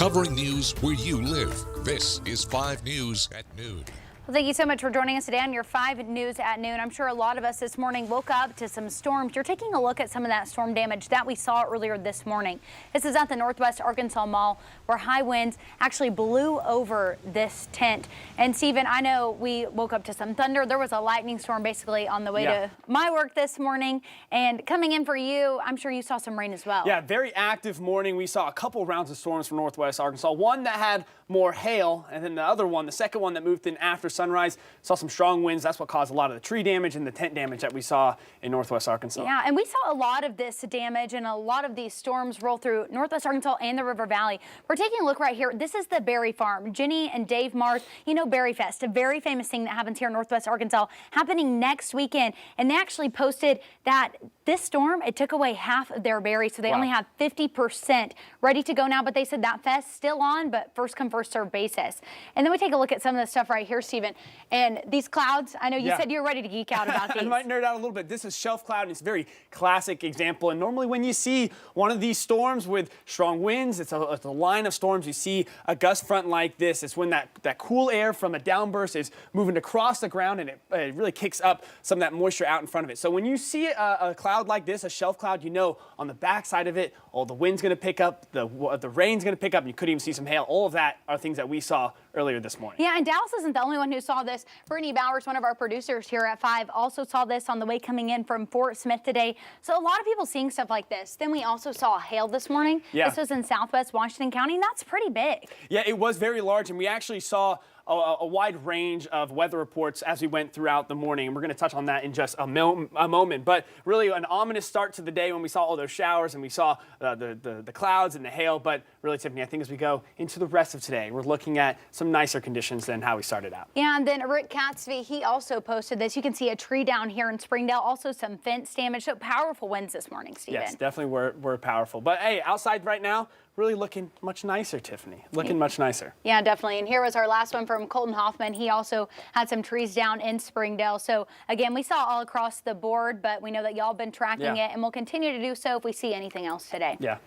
covering news where you live. This is 5 News at Noon. Well, thank you so much for joining us today on your 5 News at Noon. I'm sure a lot of us this morning woke up to some storms. You're taking a look at some of that storm damage that we saw earlier this morning. This is at the Northwest Arkansas Mall, where high winds actually blew over this tent. And Stephen, I know we woke up to some thunder. There was a lightning storm basically on the way to my work this morning. And coming in for you, I'm sure you saw some rain as well. Yeah, very active morning. We saw a couple rounds of storms from Northwest Arkansas. One that had more hail, and then the other one, the second one that moved in after sunrise, saw some strong winds. That's what caused a lot of the tree damage and the tent damage that we saw in Northwest Arkansas. Yeah, and we saw a lot of this damage and a lot of these storms roll through Northwest Arkansas and the River Valley. We're taking a look right here. This is the Berry Farm. Jenny and Dave Mars, you know Berry Fest, a very famous thing that happens here in Northwest Arkansas, happening next weekend. And they actually posted that this storm, it took away half of their berries, so they only have 50% ready to go now. But they said that fest still on, but first come, first served basis. And then we take a look at some of the stuff right here, Stephen. And these clouds, I know you said you're ready to geek out about these. I might nerd out a little bit. This is shelf cloud, and it's a very classic example. And normally when you see one of these storms with strong winds, it's a line of storms. You see a gust front like this. It's when that cool air from a downburst is moving across the ground, and it really kicks up some of that moisture out in front of it. So when you see a cloud like this, a shelf cloud, you know on the back side of it, the wind's going to pick up, the rain's going to pick up, and you could even see some hail. All of that are things that we saw earlier this morning. Yeah, and Dallas isn't the only one who saw this. Brittany Bowers, one of our producers here at 5, also saw this on the way coming in from Fort Smith today. So a lot of people seeing stuff like this. Then we also saw hail this morning. Yeah. This was in Southwest Washington County, and that's pretty big. Yeah, it was very large, and we actually saw a wide range of weather reports as we went throughout the morning, and we're going to touch on that in just a moment. But really an ominous start to the day when we saw all those showers and we saw the clouds and the hail. But really, Tiffany, I think as we go into the rest of today, we're looking at some nicer conditions than how we started out. Yeah, and then Rick Catsby, he also posted this. You can see a tree down here in Springdale, also some fence damage. So powerful winds this morning, Stephen. Yes, definitely were powerful. But hey, outside right now, really looking much nicer, Tiffany. Looking much nicer. Yeah, definitely. And here was our last one from Colton Hoffman. He also had some trees down in Springdale. So again, we saw all across the board, but we know that y'all been tracking it, and we'll continue to do so if we see anything else today. Yeah.